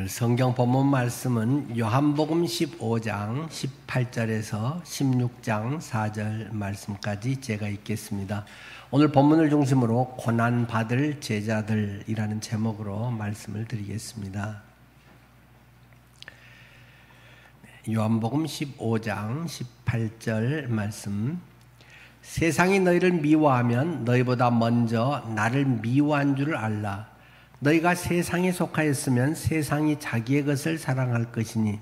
오늘 성경 본문 말씀은 요한복음 15장 18절에서 16장 4절 말씀까지 제가 읽겠습니다. 오늘 본문을 중심으로 고난받을 제자들이라는 제목으로 말씀을 드리겠습니다. 요한복음 15장 18절 말씀. 세상이 너희를 미워하면 너희보다 먼저 나를 미워한 줄을 알라. 너희가 세상에 속하였으면 세상이 자기의 것을 사랑할 것이니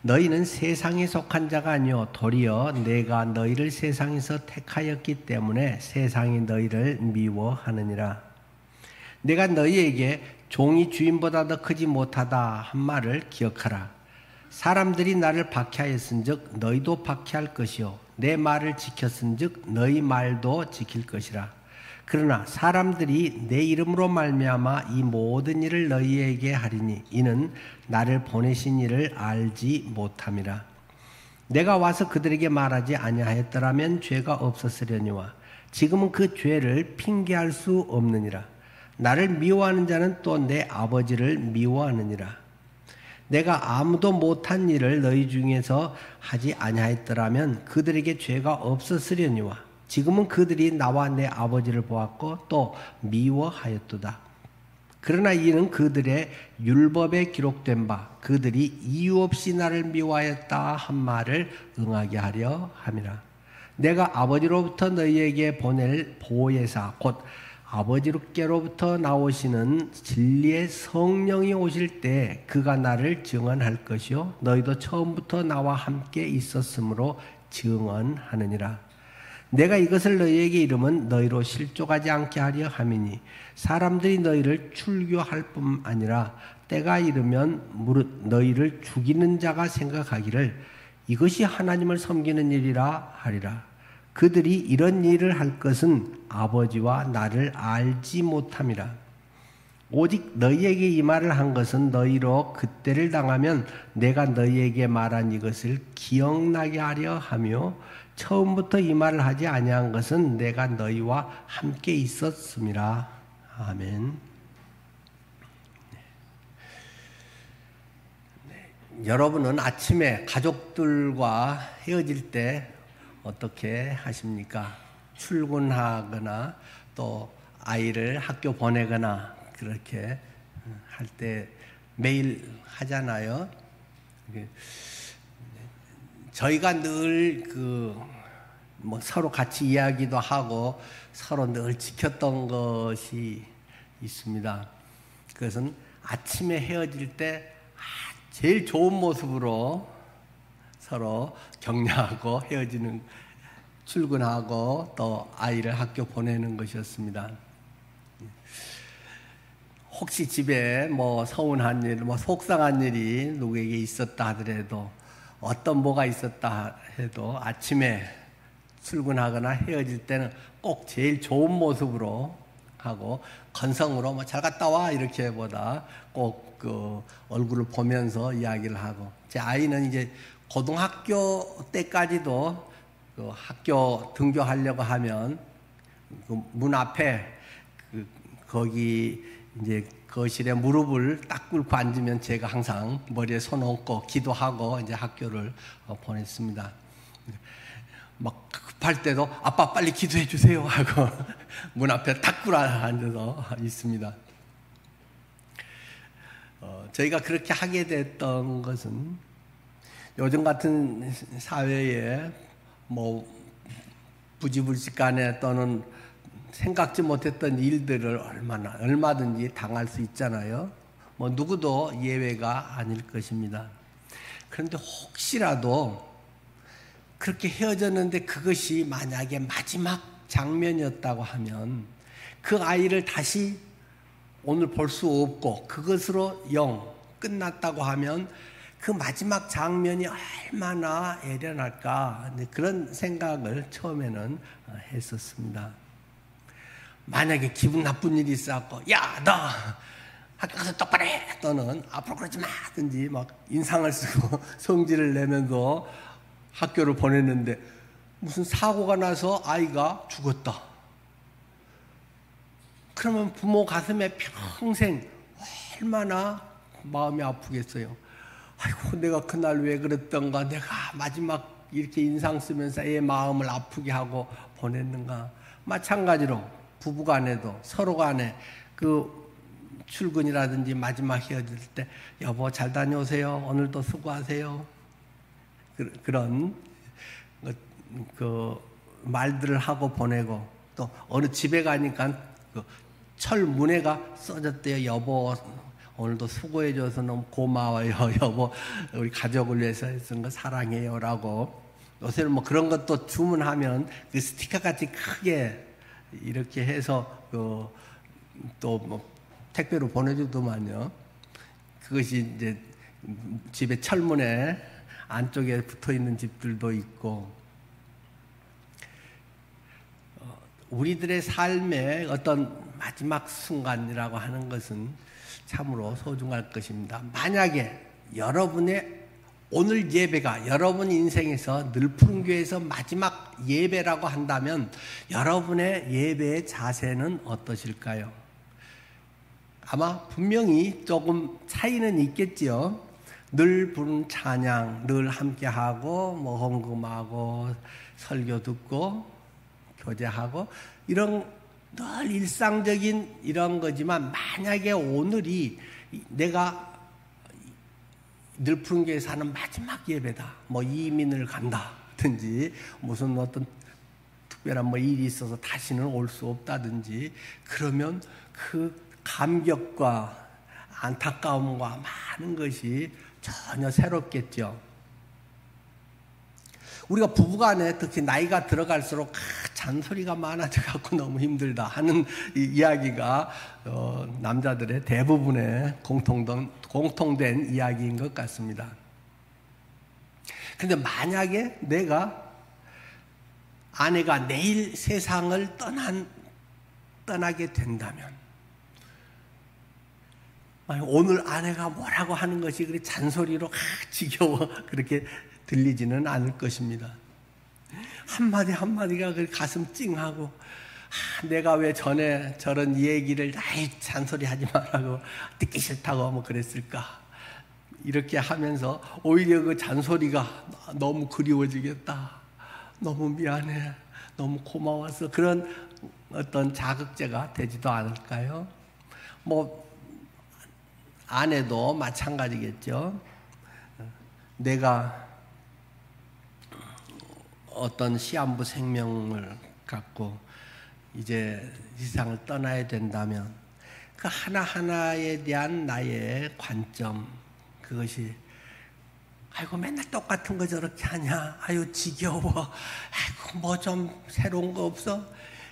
너희는 세상에 속한 자가 아니요 도리어 내가 너희를 세상에서 택하였기 때문에 세상이 너희를 미워하느니라. 내가 너희에게 종이 주인보다 더 크지 못하다 한 말을 기억하라. 사람들이 나를 박해하였은즉 너희도 박해할 것이요 내 말을 지켰은즉 너희 말도 지킬 것이라. 그러나 사람들이 내 이름으로 말미암아 이 모든 일을 너희에게 하리니 이는 나를 보내신 이를 알지 못함이라. 내가 와서 그들에게 말하지 아니하였더라면 죄가 없었으려니와 지금은 그 죄를 핑계할 수 없느니라. 나를 미워하는 자는 또 내 아버지를 미워하느니라. 내가 아무도 못한 일을 너희 중에서 하지 아니하였더라면 그들에게 죄가 없었으려니와 지금은 그들이 나와 내 아버지를 보았고 또 미워하였도다. 그러나 이는 그들의 율법에 기록된 바 그들이 이유 없이 나를 미워하였다 한 말을 응하게 하려 함이라. 내가 아버지로부터 너희에게 보낼 보혜사 곧 아버지께로부터 나오시는 진리의 성령이 오실 때 그가 나를 증언할 것이요 너희도 처음부터 나와 함께 있었으므로 증언하느니라. 내가 이것을 너희에게 이름은 너희로 실족하지 않게 하려 함이니 사람들이 너희를 출교할 뿐 아니라 때가 이르면 무릇 너희를 죽이는 자가 생각하기를 이것이 하나님을 섬기는 일이라 하리라. 그들이 이런 일을 할 것은 아버지와 나를 알지 못함이라. 오직 너희에게 이 말을 한 것은 너희로 그때를 당하면 내가 너희에게 말한 이것을 기억나게 하려 하며 처음부터 이 말을 하지 아니한 것은 내가 너희와 함께 있었음이라. 아멘. 여러분은 아침에 가족들과 헤어질 때 어떻게 하십니까? 출근하거나 또 아이를 학교 보내거나 그렇게 할 때 매일 하잖아요. 저희가 늘 서로 같이 이야기도 하고 서로 늘 지켰던 것이 있습니다. 그것은 아침에 헤어질 때 제일 좋은 모습으로 서로 격려하고 헤어지는, 출근하고 또 아이를 학교 보내는 것이었습니다. 혹시 집에 서운한 일, 속상한 일이 누구에게 있었다 하더라도 어떤 뭐가 있었다 해도 아침에 출근하거나 헤어질 때는 꼭 제일 좋은 모습으로 하고 건성으로 잘 갔다 와 이렇게 보다 꼭 그 얼굴을 보면서 이야기를 하고, 제 아이는 이제 고등학교 때까지도 그 학교 등교하려고 하면 그 문 앞에 거기 이제 거실에 무릎을 딱 꿇고 앉으면 제가 항상 머리에 손 얹고 기도하고 이제 학교를 보냈습니다. 막 급할 때도 아빠 빨리 기도해 주세요 하고 문 앞에 딱 꿇어 앉아서 있습니다. 저희가 그렇게 하게 됐던 것은 요즘 같은 사회에 부지불식간에 또는 생각지 못했던 일들을 얼마든지 당할 수 있잖아요. 누구도 예외가 아닐 것입니다. 그런데 혹시라도 그렇게 헤어졌는데 그것이 만약에 마지막 장면이었다고 하면 그 아이를 다시 오늘 볼 수 없고 그것으로 영 끝났다고 하면 그 마지막 장면이 얼마나 애련할까, 그런 생각을 처음에는 했었습니다. 만약에 기분 나쁜 일이 있었고 야 너 학교 가서 똑바로 해 또는 앞으로 그러지 마 든지 인상을 쓰고 성질을 내면서 학교를 보냈는데 무슨 사고가 나서 아이가 죽었다. 그러면 부모 가슴에 평생 얼마나 마음이 아프겠어요. 아이고, 내가 그날 왜 그랬던가, 내가 마지막 이렇게 인상 쓰면서 애 마음을 아프게 하고 보냈는가. 마찬가지로 부부간에도 서로 간에 그 출근이라든지 마지막 헤어질 때 여보 잘 다녀오세요. 오늘도 수고하세요. 그런 그 말들을 하고 보내고, 또 어느 집에 가니까 그 철문에가 써졌대요. 여보 오늘도 수고해줘서 너무 고마워요. 여보 우리 가족을 위해서 했던 거 사랑해요라고. 요새는 뭐 그런 것도 주문하면 그 스티커 같이 크게 이렇게 해서 또 뭐 택배로 보내주더만요. 그것이 이제 집에 철문에 안쪽에 붙어 있는 집들도 있고, 우리들의 삶의 어떤 마지막 순간이라고 하는 것은 참으로 소중할 것입니다. 만약에 여러분의 오늘 예배가 여러분 인생에서 늘푸른교회에서 마지막 예배라고 한다면 여러분의 예배의 자세는 어떠실까요? 아마 분명히 조금 차이는 있겠지요. 늘 부른 찬양, 늘 함께하고 뭐 헌금하고 설교 듣고 교제하고 이런 늘 일상적인 이런 거지만, 만약에 오늘이 내가 늘푸른교회에서 하는 마지막 예배다, 뭐 이민을 간다든지 무슨 어떤 특별한 뭐 일이 있어서 다시는 올 수 없다든지, 그러면 그 감격과 안타까움과 많은 것이 전혀 새롭겠죠. 우리가 부부간에 특히 나이가 들어갈수록 잔소리가 많아져 갖고 너무 힘들다 하는 이야기가 남자들의 대부분의 공통된 이야기인 것 같습니다. 그런데 만약에 내가 아내가 내일 세상을 떠나게 된다면, 오늘 아내가 뭐라고 하는 것이 그렇게 잔소리로 지겨워 그렇게 들리지는 않을 것입니다. 한마디 한마디가 그 가슴 찡하고, 내가 왜 전에 저런 얘기를 잔소리 하지 말라고 듣기 싫다고 뭐 그랬을까, 이렇게 하면서 오히려 그 잔소리가 너무 그리워지겠다, 너무 미안해, 너무 고마워서, 그런 어떤 자극제가 되지도 않을까요? 뭐 아내도 마찬가지겠죠. 내가 어떤 시한부 생명을 갖고 이제 이 세상을 떠나야 된다면, 그 하나하나에 대한 나의 관점, 그것이 아이고 맨날 똑같은 거 저렇게 하냐, 아유 지겨워, 아이고 뭐 좀 새로운 거 없어,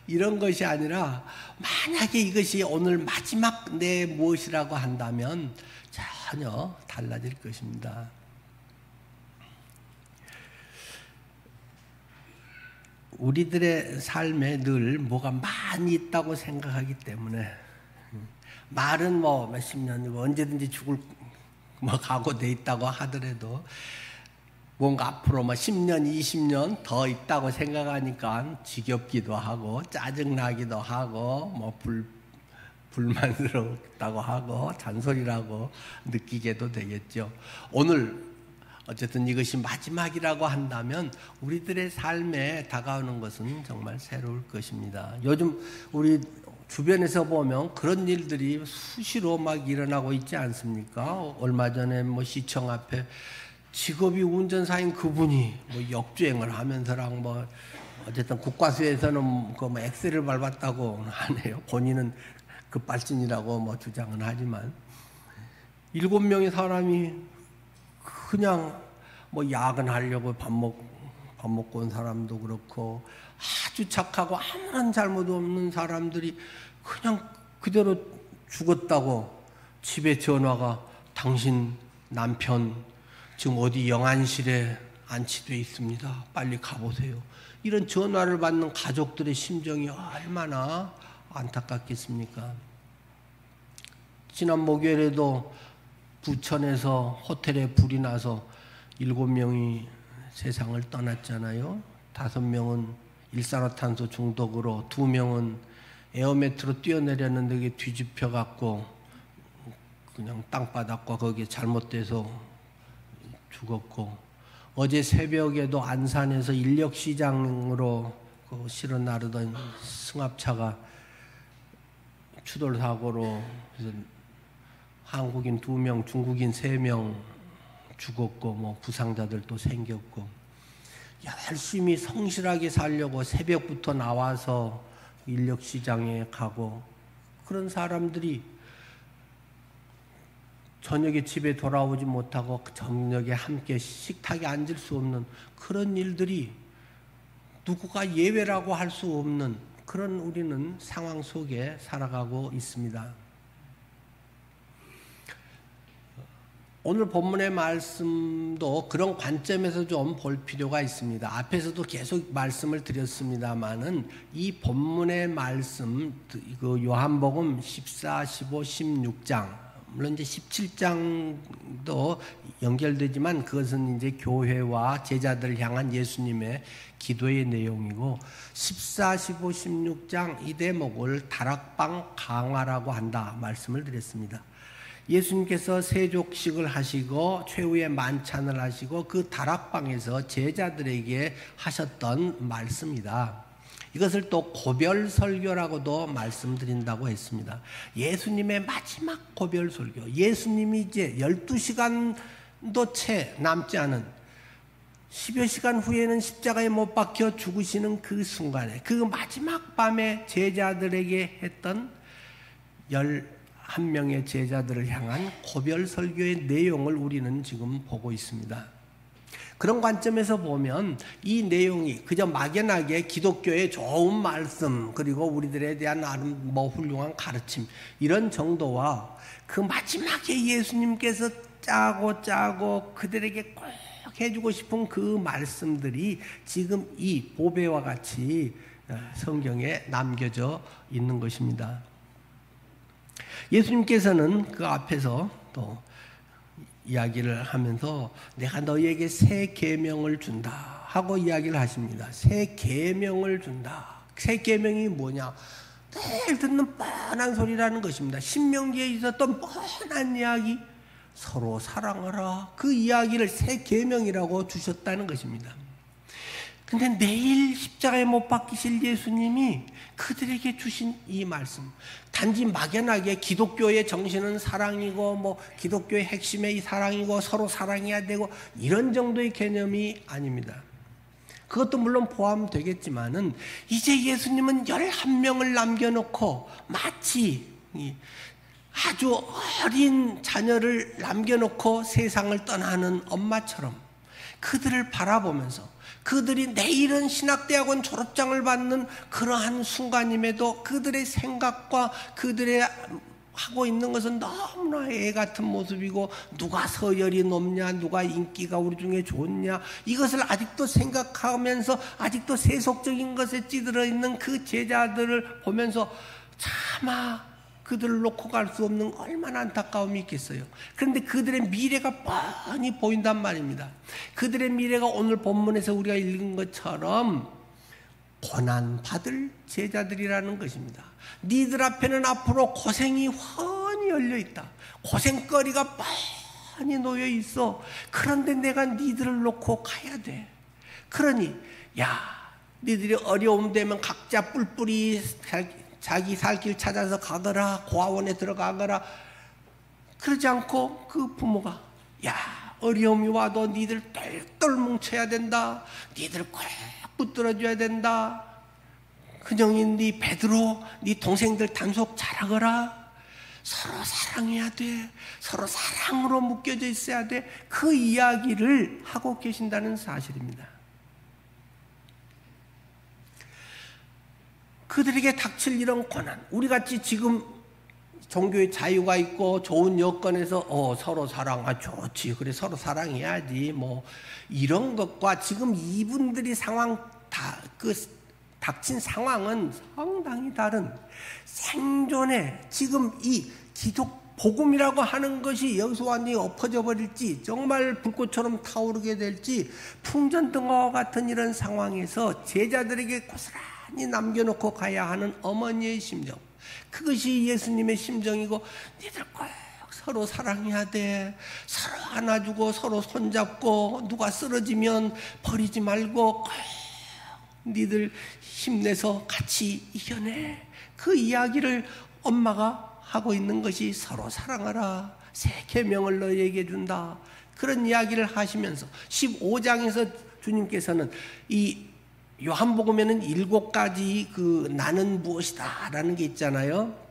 이런 것이 아니라, 만약에 이것이 오늘 마지막 내 무엇이라고 한다면 전혀 달라질 것입니다. 우리들의 삶에 늘 뭐가 많이 있다고 생각하기 때문에, 말은 뭐 몇십 년이고 언제든지 죽을 뭐 각오돼 있다고 하더라도, 뭔가 앞으로 뭐 10년, 20년 더 있다고 생각하니까 지겹기도 하고 짜증나기도 하고 뭐 불만스럽다고 하고 잔소리라고 느끼게도 되겠죠. 오늘 어쨌든 이것이 마지막이라고 한다면 우리들의 삶에 다가오는 것은 정말 새로울 것입니다. 요즘 우리 주변에서 보면 그런 일들이 수시로 막 일어나고 있지 않습니까? 얼마 전에 뭐 시청 앞에 직업이 운전사인 그분이 뭐 역주행을 하면서랑 뭐 어쨌든 국과수에서는 그 뭐 엑셀을 밟았다고 하네요. 본인은 급발진이라고 뭐 주장은 하지만 7명의 사람이 그냥 뭐 야근하려고 밥 먹고 온 사람도 그렇고, 아주 착하고 아무런 잘못 없는 사람들이 그냥 그대로 죽었다고 집에 전화가, 당신 남편 지금 어디 영안실에 안치돼 있습니다, 빨리 가보세요. 이런 전화를 받는 가족들의 심정이 얼마나 안타깝겠습니까? 지난 목요일에도 부천에서 호텔에 불이 나서 7명이 세상을 떠났잖아요. 5명은 일산화탄소 중독으로, 2명은 에어매트로 뛰어내렸는데 그게 뒤집혀 갖고 그냥 땅바닥과 거기에 잘못돼서 죽었고, 어제 새벽에도 안산에서 인력시장으로 실어 나르던 승합차가 추돌 사고로 한국인 2명, 중국인 3명 죽었고, 뭐 부상자들도 생겼고, 열심히 성실하게 살려고 새벽부터 나와서 인력시장에 가고, 그런 사람들이 저녁에 집에 돌아오지 못하고 저녁에 함께 식탁에 앉을 수 없는 그런 일들이 누구가 예외라고 할 수 없는 그런 우리는 상황 속에 살아가고 있습니다. 오늘 본문의 말씀도 그런 관점에서 좀 볼 필요가 있습니다. 앞에서도 계속 말씀을 드렸습니다마는 이 본문의 말씀, 그 요한복음 14, 15, 16장, 물론 이제 17장도 연결되지만 그것은 이제 교회와 제자들을 향한 예수님의 기도의 내용이고, 14, 15, 16장 이 대목을 다락방 강화라고 한다 말씀을 드렸습니다. 예수님께서 세족식을 하시고 최후의 만찬을 하시고 그 다락방에서 제자들에게 하셨던 말씀이다. 이것을 또 고별설교라고도 말씀드린다고 했습니다. 예수님의 마지막 고별설교, 예수님이 이제 12시간도 채 남지 않은 10여 시간 후에는 십자가에 못 박혀 죽으시는 그 순간에, 그 마지막 밤에 제자들에게 했던 11명의 제자들을 향한 고별설교의 내용을 우리는 지금 보고 있습니다. 그런 관점에서 보면 이 내용이 그저 막연하게 기독교의 좋은 말씀, 그리고 우리들에 대한 훌륭한 가르침, 이런 정도와 그 마지막에 예수님께서 짜고 그들에게 꼭 해주고 싶은 그 말씀들이 지금 이 보배와 같이 성경에 남겨져 있는 것입니다. 예수님께서는 그 앞에서 또 이야기를 하면서 내가 너희에게 새 계명을 준다 하고 이야기를 하십니다. 새 계명을 준다. 새 계명이 뭐냐? 늘 듣는 뻔한 소리라는 것입니다. 신명기에 있었던 뻔한 이야기, 서로 사랑하라, 그 이야기를 새 계명이라고 주셨다는 것입니다. 근데 내일 십자가에 못 박히실 예수님이 그들에게 주신 이 말씀, 단지 막연하게 기독교의 정신은 사랑이고 뭐 기독교의 핵심의 이 사랑이고 서로 사랑해야 되고 이런 정도의 개념이 아닙니다. 그것도 물론 포함되겠지만은 이제 예수님은 11명을 남겨놓고 마치 아주 어린 자녀를 남겨놓고 세상을 떠나는 엄마처럼 그들을 바라보면서, 그들이 내일은 신학대학원 졸업장을 받는 그러한 순간임에도 그들의 생각과 그들의 하고 있는 것은 너무나 애 같은 모습이고, 누가 서열이 높냐, 누가 인기가 우리 중에 좋냐, 이것을 아직도 생각하면서 아직도 세속적인 것에 찌들어 있는 그 제자들을 보면서 차마 그들을 놓고 갈 수 없는 얼마나 안타까움이 있겠어요. 그런데 그들의 미래가 뻔히 보인단 말입니다. 그들의 미래가 오늘 본문에서 우리가 읽은 것처럼 고난받을 제자들이라는 것입니다. 니들 앞에는 앞으로 고생이 훤히 열려있다. 고생거리가 뻔히 놓여있어. 그런데 내가 니들을 놓고 가야 돼. 그러니 니들이 어려움 되면 각자 뿔뿔이 자기 살 길 찾아서 가거라, 고아원에 들어가거라. 그러지 않고 그 부모가 어려움이 와도 니들 똘똘 뭉쳐야 된다. 니들 꼭 붙들어줘야 된다. 그정인 니 베드로, 니 동생들 단속 잘하거라. 서로 사랑해야 돼. 서로 사랑으로 묶여져 있어야 돼. 그 이야기를 하고 계신다는 사실입니다. 그들에게 닥칠 이런 고난, 우리같이 지금 종교의 자유가 있고 좋은 여건에서 서로 사랑, 좋지, 그래 서로 사랑해야지, 뭐 이런 것과 지금 이분들이 닥친 상황은 상당히 다른, 생존에 지금 이 복음이라고 하는 것이 여기서 완전히 엎어져 버릴지, 정말 불꽃처럼 타오르게 될지, 풍전등화와 같은 이런 상황에서 제자들에게 고스란히 남겨놓고 가야 하는 어머니의 심정, 그것이 예수님의 심정이고, 니들 꼭 서로 사랑해야 돼. 서로 안아주고 서로 손잡고 누가 쓰러지면 버리지 말고 꼭 니들 힘내서 같이 이겨내. 그 이야기를 엄마가 하고 있는 것이 서로 사랑하라. 새 계명을 너희에게 준다. 그런 이야기를 하시면서 15장에서 주님께서는 이 요한복음에는 7가지 그 나는 무엇이다 라는 게 있잖아요.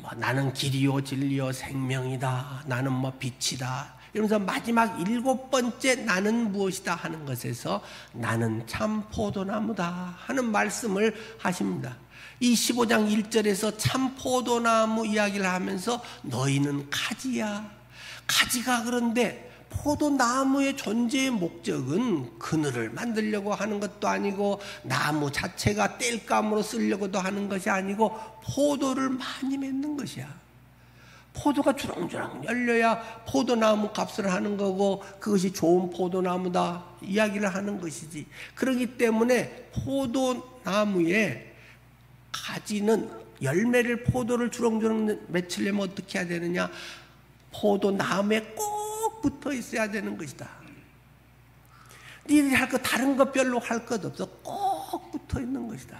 뭐 나는 길이요 진리요 생명이다. 나는 뭐 빛이다. 이러면서 마지막 7번째 나는 무엇이다 하는 것에서 나는 참 포도나무다 하는 말씀을 하십니다. 이 15장 1절에서 참 포도나무 이야기를 하면서 너희는 가지야. 가지가 그런데 포도나무의 존재의 목적은 그늘을 만들려고 하는 것도 아니고 나무 자체가 땔감으로 쓰려고도 하는 것이 아니고 포도를 많이 맺는 것이야. 포도가 주렁주렁 열려야 포도나무 값을 하는 거고 그것이 좋은 포도나무다 이야기를 하는 것이지. 그렇기 때문에 포도나무의 가지는 열매를 포도를 주렁주렁 맺히려면 어떻게 해야 되느냐? 포도나무에 꼭 붙어 있어야 되는 것이다. 니들이 할 것 다른 것 별로 할 것 없어. 꼭 붙어 있는 것이다.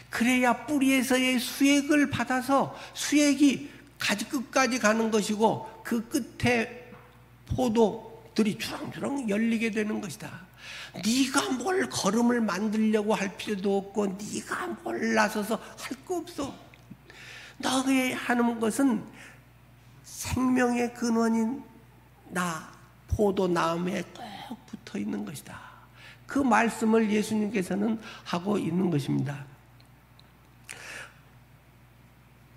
그래야 뿌리에서의 수액을 받아서 수액이 가지 끝까지 가는 것이고 그 끝에 포도들이 주렁주렁 열리게 되는 것이다. 네가 뭘 걸음을 만들려고 할 필요도 없고 네가 뭘 나서서 할 거 없어. 너가 하는 것은 생명의 근원인 나 포도나무에 꼭 붙어 있는 것이다. 그 말씀을 예수님께서는 하고 있는 것입니다.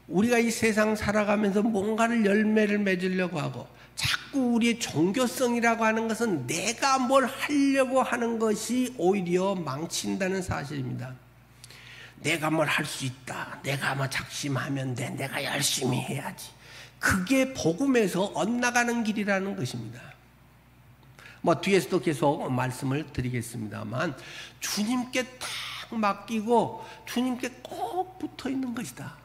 우리가 이 세상 살아가면서 뭔가를 열매를 맺으려고 하고 자꾸 우리의 종교성이라고 하는 것은 내가 뭘 하려고 하는 것이 오히려 망친다는 사실입니다. 내가 뭘 할 수 있다. 내가 뭐 작심하면 돼. 내가 열심히 해야지. 그게 복음에서 엇나가는 길이라는 것입니다. 뭐 뒤에서도 계속 말씀을 드리겠습니다만 주님께 딱 맡기고 주님께 꼭 붙어 있는 것이다.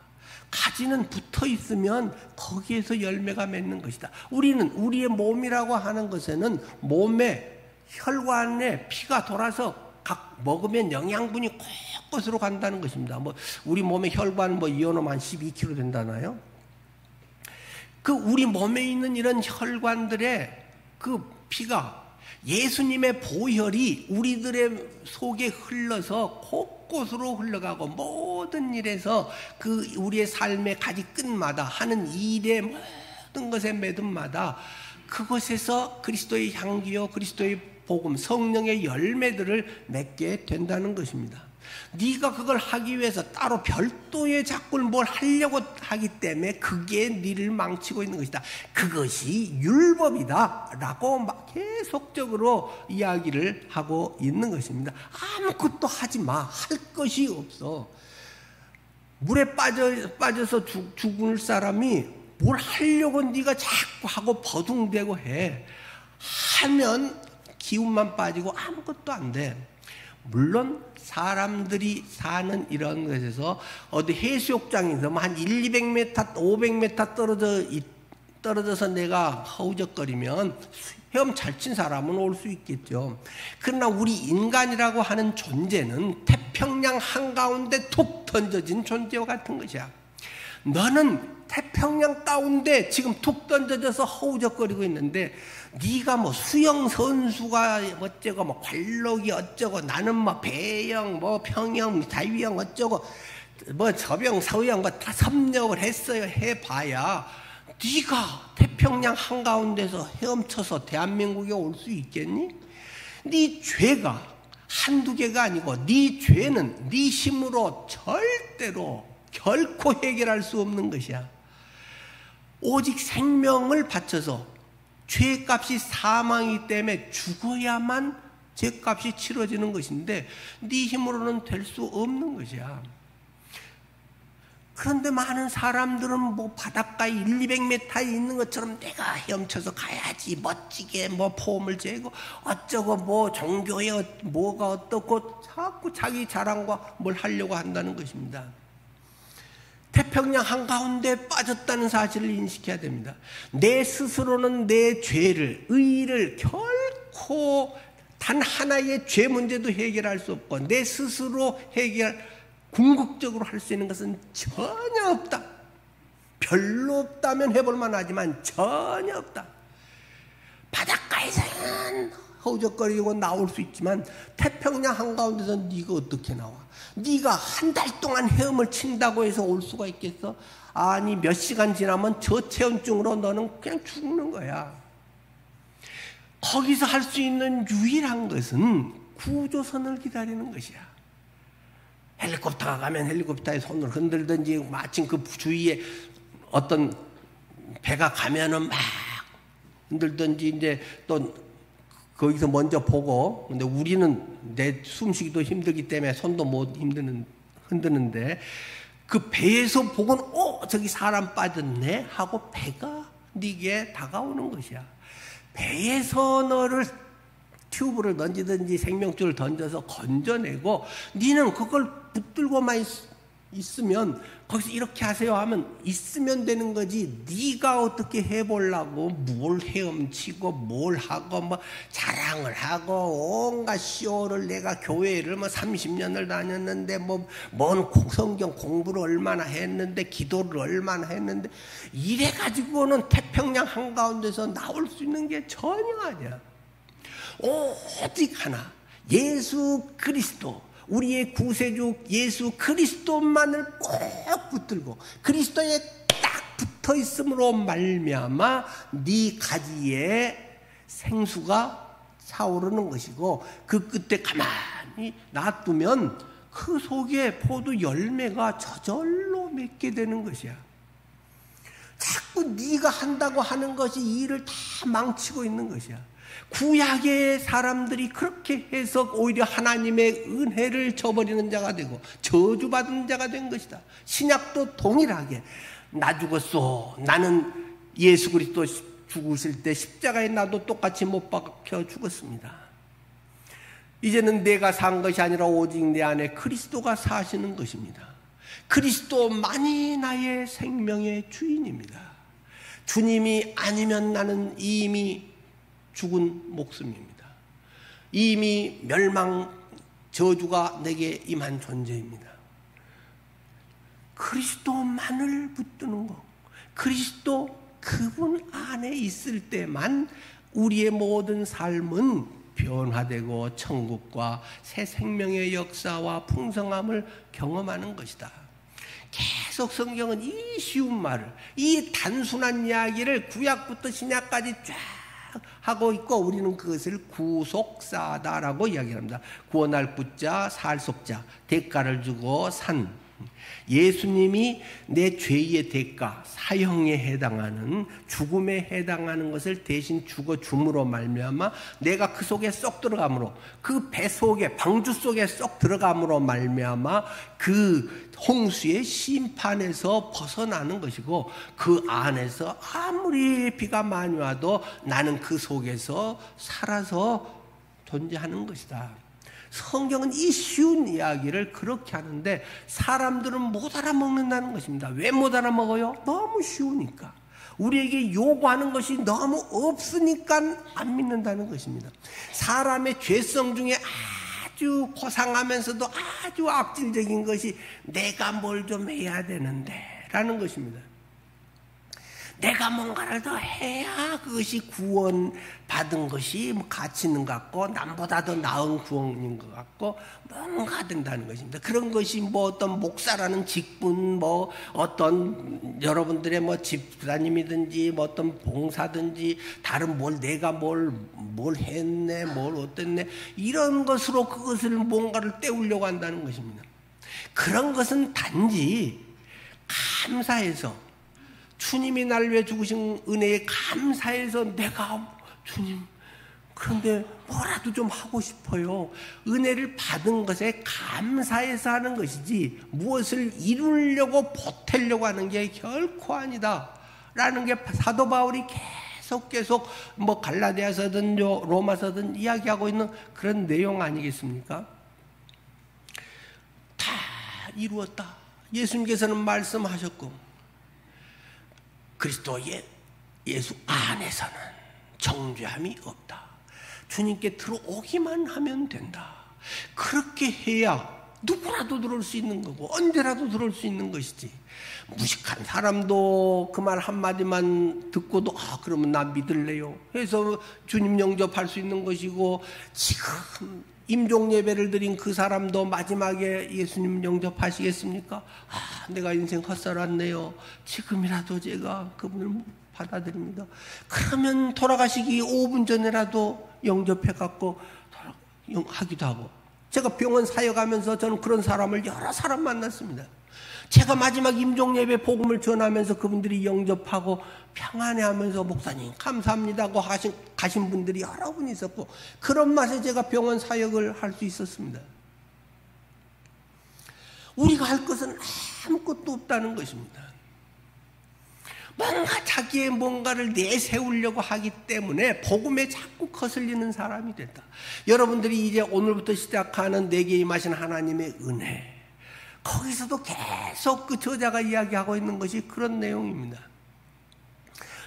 가지는 붙어 있으면 거기에서 열매가 맺는 것이다. 우리는 우리의 몸이라고 하는 것에는 몸에 혈관에 피가 돌아서 각 먹으면 영양분이 곳곳으로 간다는 것입니다. 뭐 우리 몸의 혈관 뭐 이온음 한 12kg 된다나요? 그 우리 몸에 있는 이런 혈관들의 그 피가 예수님의 보혈이 우리들의 속에 흘러서 곳곳으로 흘러가고 모든 일에서 그 우리의 삶의 가지 끝마다 하는 일의 모든 것의 매듭마다 그것에서 그리스도의 향기요 그리스도의 복음 성령의 열매들을 맺게 된다는 것입니다. 네가 그걸 하기 위해서 따로 별도의 자꾸 뭘 하려고 하기 때문에 그게 네를 망치고 있는 것이다. 그것이 율법이다 라고 막 계속적으로 이야기를 하고 있는 것입니다. 아무것도 하지 마. 할 것이 없어. 물에 빠져서 죽을 사람이 뭘 하려고 네가 자꾸 하고 버둥대고 해. 하면 기운만 빠지고 아무것도 안 돼. 물론 사람들이 사는 이런 것에서 어디 해수욕장에서 한 200m, 500m 떨어져서 내가 허우적거리면 헤엄 잘 친 사람은 올 수 있겠죠. 그러나 우리 인간이라고 하는 존재는 태평양 한가운데 툭 던져진 존재와 같은 것이야. 너는 태평양 가운데 지금 툭 던져져서 허우적거리고 있는데 네가 뭐 수영 선수가 어쩌고 뭐 관록이 어쩌고 나는 뭐 배영 뭐 평영 자유형 어쩌고 뭐 저병 서영 뭐 다 섭렵을 했어요. 해봐야 네가 태평양 한가운데서 헤엄쳐서 대한민국에 올 수 있겠니? 네 죄가 한두 개가 아니고 네 죄는 네 힘으로 절대로 결코 해결할 수 없는 것이야. 오직 생명을 바쳐서 죄값이 사망이기 때문에 죽어야만 죄값이 치러지는 것인데 네 힘으로는 될 수 없는 것이야. 그런데 많은 사람들은 뭐 바닷가에 1-200m에 있는 것처럼 내가 헤엄쳐서 가야지 멋지게 뭐 폼을 재고 어쩌고 뭐 종교에 뭐가 어떻고 자꾸 자기 자랑과 뭘 하려고 한다는 것입니다. 태평양 한가운데 빠졌다는 사실을 인식해야 됩니다. 내 스스로는 내 죄를, 의를 결코 단 하나의 죄 문제도 해결할 수 없고 내 스스로 궁극적으로 할 수 있는 것은 전혀 없다. 별로 없다면 해볼 만하지만 전혀 없다. 바닷가에서는 허우적거리고 나올 수 있지만 태평양 한가운데서 네가 어떻게 나와? 네가 한 달 동안 헤엄을 친다고 해서 올 수가 있겠어? 아니 몇 시간 지나면 저체온증으로 너는 그냥 죽는 거야. 거기서 할 수 있는 유일한 것은 구조선을 기다리는 것이야. 헬리콥터가 가면 헬리콥터의 손을 흔들든지 마침 그 주위에 어떤 배가 가면은 막 흔들든지 이제 또 거기서 먼저 보고, 근데 우리는 내 숨쉬기도 힘들기 때문에 손도 못 흔드는데 그 배에서 보고는 저기 사람 빠졌네 하고 배가 네게 다가오는 것이야. 배에서 너를 튜브를 던지든지 생명줄을 던져서 건져내고 네는 그걸 붙들고만 있으면 거기서 이렇게 하세요 하면 있으면 되는 거지. 네가 어떻게 해보려고 뭘 헤엄치고 뭘 하고 뭐 자랑을 하고 온갖 쇼를 내가 교회를 뭐 30년을 다녔는데 뭔 성경 공부를 얼마나 했는데 기도를 얼마나 했는데 이래 가지고는 태평양 한가운데서 나올 수 있는 게 전혀 아니야. 오직 하나 예수 그리스도, 우리의 구세주 예수 그리스도만을 꼭 붙들고 그리스도에 딱 붙어 있음으로 말미암아 네 가지에 생수가 차오르는 것이고 그 끝에 가만히 놔두면 그 속에 포도 열매가 저절로 맺게 되는 것이야. 자꾸 네가 한다고 하는 것이 일을 다 망치고 있는 것이야. 구약의 사람들이 그렇게 해서 오히려 하나님의 은혜를 저버리는 자가 되고 저주받은 자가 된 것이다. 신약도 동일하게 나 죽었소. 나는 예수 그리스도 죽으실 때 십자가에 나도 똑같이 못 박혀 죽었습니다. 이제는 내가 산 것이 아니라 오직 내 안에 그리스도가 사시는 것입니다. 그리스도만이 나의 생명의 주인입니다. 주님이 아니면 나는 이미 죽은 목숨입니다. 이미 멸망 저주가 내게 임한 존재입니다. 그리스도만을 붙드는 것, 그리스도 그분 안에 있을 때만 우리의 모든 삶은 변화되고 천국과 새 생명의 역사와 풍성함을 경험하는 것이다. 계속 성경은 이 쉬운 말을, 이 단순한 이야기를 구약부터 신약까지 쫙 하고 있고 우리는 그것을 구속사다라고 이야기합니다. 구원할 구자, 살 속자, 대가를 주고 산. 예수님이 내 죄의 대가, 사형에 해당하는, 죽음에 해당하는 것을 대신 죽어 줌으로 말미암아 내가 그 속에 쏙 들어감으로, 그 배 속에, 방주 속에 쏙 들어감으로 말미암아 그 홍수의 심판에서 벗어나는 것이고 그 안에서 아무리 비가 많이 와도 나는 그 속에서 살아서 존재하는 것이다. 성경은 이 쉬운 이야기를 그렇게 하는데 사람들은 못 알아먹는다는 것입니다. 왜 못 알아먹어요? 너무 쉬우니까. 우리에게 요구하는 것이 너무 없으니까 안 믿는다는 것입니다. 사람의 죄성 중에 아주 고상하면서도 아주 악질적인 것이 내가 뭘 좀 해야 되는데 라는 것입니다. 내가 뭔가를 더 해야 그것이 구원받은 것이 가치 있는 것 같고 남보다 더 나은 구원인 것 같고 뭔가 된다는 것입니다. 그런 것이 뭐 어떤 목사라는 직분, 뭐 어떤 여러분들의 뭐 집사님이든지 뭐 어떤 봉사든지 다른 내가 뭘 했네, 뭘 어땠네 이런 것으로 그것을 뭔가를 때우려고 한다는 것입니다. 그런 것은 단지 감사해서 주님이 나를 위해 죽으신 은혜에 감사해서 내가 주님 그런데 뭐라도 좀 하고 싶어요. 은혜를 받은 것에 감사해서 하는 것이지 무엇을 이루려고 보태려고 하는 게 결코 아니다 라는 게 사도 바울이 계속 뭐 갈라디아서든 로마서든 이야기하고 있는 그런 내용 아니겠습니까? 다 이루었다. 예수님께서는 말씀하셨고, 그리스도의 예수 안에서는 정죄함이 없다. 주님께 들어오기만 하면 된다. 그렇게 해야 누구라도 들어올 수 있는 거고 언제라도 들어올 수 있는 것이지, 무식한 사람도 그 말 한마디만 듣고도 그러면 나 믿을래요 해서 주님 영접할 수 있는 것이고, 지금 임종 예배를 드린 그 사람도 마지막에 예수님 영접하시겠습니까? 내가 인생 헛살았네요. 지금이라도 제가 그분을 받아들입니다. 그러면 돌아가시기 5분 전에라도 영접해갖고 하기도 하고, 제가 병원 사역하면서 저는 그런 사람을 여러 사람 만났습니다. 제가 마지막 임종예배 복음을 전하면서 그분들이 영접하고 평안해하면서 목사님 감사합니다고 가신 분들이 여러 분 있었고, 그런 맛에 제가 병원 사역을 할 수 있었습니다. 우리가 할 것은 아무것도 없다는 것입니다. 뭔가 자기의 뭔가를 내세우려고 하기 때문에 복음에 자꾸 거슬리는 사람이 됐다. 여러분들이 이제 오늘부터 시작하는 내게 임하신 하나님의 은혜, 거기서도 계속 그 저자가 이야기하고 있는 것이 그런 내용입니다.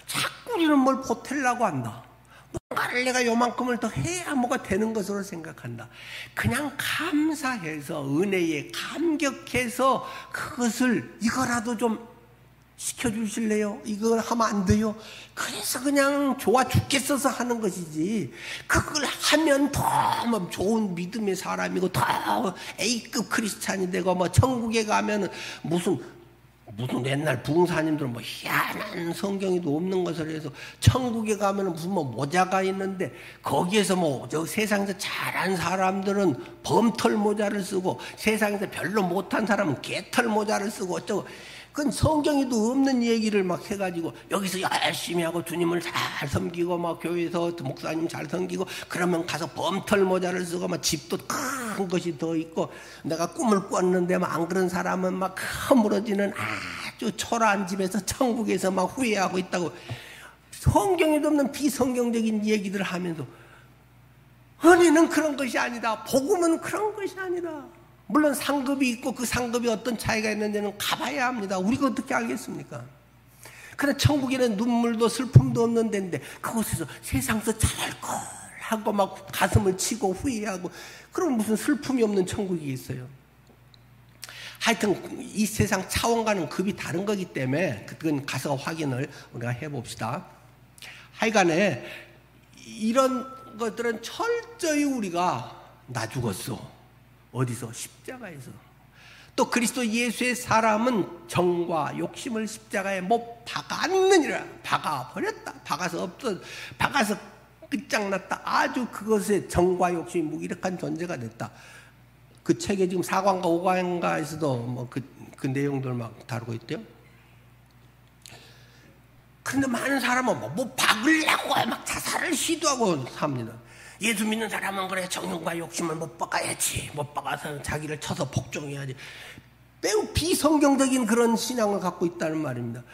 자꾸 우리는 뭘 보태려고 한다. 뭔가를 내가 요만큼을 더 해야 뭐가 되는 것으로 생각한다. 그냥 감사해서, 은혜에 감격해서 그것을 이거라도 좀 시켜주실래요? 이걸 하면 안 돼요? 그래서 그냥 좋아 죽겠어서 하는 것이지, 그걸 하면 더 뭐 좋은 믿음의 사람이고 더 A급 크리스찬이 되고 뭐 천국에 가면은 무슨 옛날 부흥사님들은 뭐 희한한 성경에도 없는 것을 해서 천국에 가면은 무슨 뭐 모자가 있는데, 거기에서 뭐 저 세상에서 잘한 사람들은 범털 모자를 쓰고 세상에서 별로 못한 사람은 개털 모자를 쓰고 어쩌고, 그건 성경에도 없는 얘기를 막 해가지고 여기서 열심히 하고 주님을 잘 섬기고 막 교회에서 목사님 잘 섬기고 그러면 가서 범털 모자를 쓰고 막 집도 큰 것이 더 있고, 내가 꿈을 꿨는데 막 안 그런 사람은 막 허물어지는 아주 초라한 집에서 천국에서 막 후회하고 있다고, 성경에도 없는 비성경적인 얘기들을 하면서, 은혜는 그런 것이 아니다. 복음은 그런 것이 아니다. 물론 상급이 있고 그 상급이 어떤 차이가 있는지는 가봐야 합니다. 우리가 어떻게 알겠습니까? 그러나 천국에는 눈물도 슬픔도 없는 데인데 그곳에서 세상에서 잘할 걸 하고 막 가슴을 치고 후회하고, 그럼 무슨 슬픔이 없는 천국이 있어요? 하여튼 이 세상 차원과는 급이 다른 거기 때문에 그건 가서 확인을 우리가 해봅시다. 하여간에 이런 것들은 철저히 우리가 나 죽었어. 어디서? 십자가에서. 또 그리스도 예수의 사람은 정과 욕심을 십자가에 못 박았느니라. 박아버렸다. 박아서 끝장났다. 아주 그것에 정과 욕심이 무기력한 존재가 됐다. 그 책에 지금 4관과 5관가에서도 뭐 그 내용들 막 다루고 있대요. 그런데 많은 사람은 뭐 박으려고 막 자살을 시도하고 삽니다. 예수 믿는 사람은 그래, 정욕과 욕심을 못 박아야지, 못 박아서 자기를 쳐서 복종해야지. 매우 비성경적인 그런 신앙을 갖고 있다는 말입니다.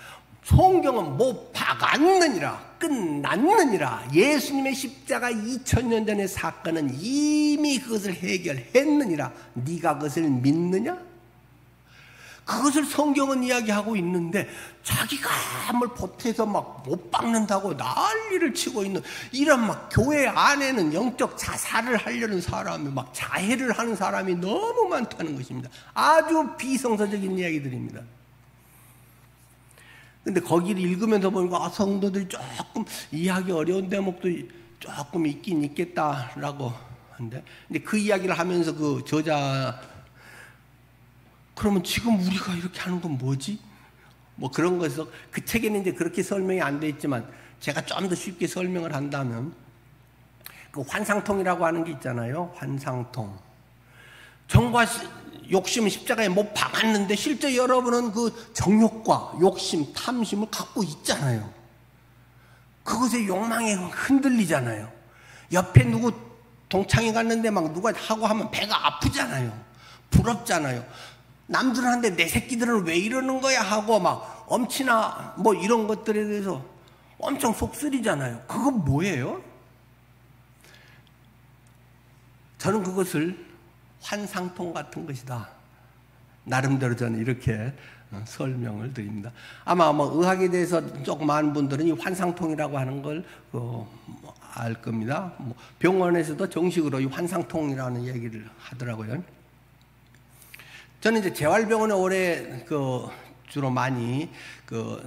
성경은 못 박았느니라, 끝났느니라. 예수님의 십자가 2000년 전의 사건은 이미 그것을 해결했느니라. 네가 그것을 믿느냐? 그것을 성경은 이야기하고 있는데 자기가 뭘 보태서 막 못 박는다고 난리를 치고 있는 이런 막 교회 안에는 영적 자살을 하려는 사람이, 막 자해를 하는 사람이 너무 많다는 것입니다. 아주 비성서적인 이야기들입니다. 근데 거기를 읽으면서 보니까 성도들이 조금 이해하기 어려운 대목도 조금 있긴 있겠다라고 하는데, 근데 그 이야기를 하면서 그 저자, 그러면 지금 우리가 이렇게 하는 건 뭐지? 뭐 그런 것에서 그 책에는 이제 그렇게 설명이 안 돼 있지만 제가 좀 더 쉽게 설명을 한다면, 그 환상통이라고 하는 게 있잖아요. 환상통. 정과 욕심은 십자가에 못 박았는데 실제 여러분은 그 정욕과 욕심, 탐심을 갖고 있잖아요. 그것의 욕망에 흔들리잖아요. 옆에 누구 동창회 갔는데 막 누가 하고 하면 배가 아프잖아요. 부럽잖아요. 남들은 하는데 내 새끼들은 왜 이러는 거야 하고 막 엄치나 뭐 이런 것들에 대해서 엄청 속쓰리잖아요. 그건 뭐예요? 저는 그것을 환상통 같은 것이다 나름대로 저는 이렇게 설명을 드립니다. 아마 뭐 의학에 대해서 조금 아는 분들은 이 환상통이라고 하는 걸 알 겁니다. 뭐 병원에서도 정식으로 이 환상통이라는 얘기를 하더라고요. 저는 이제 재활병원에 오래 주로 많이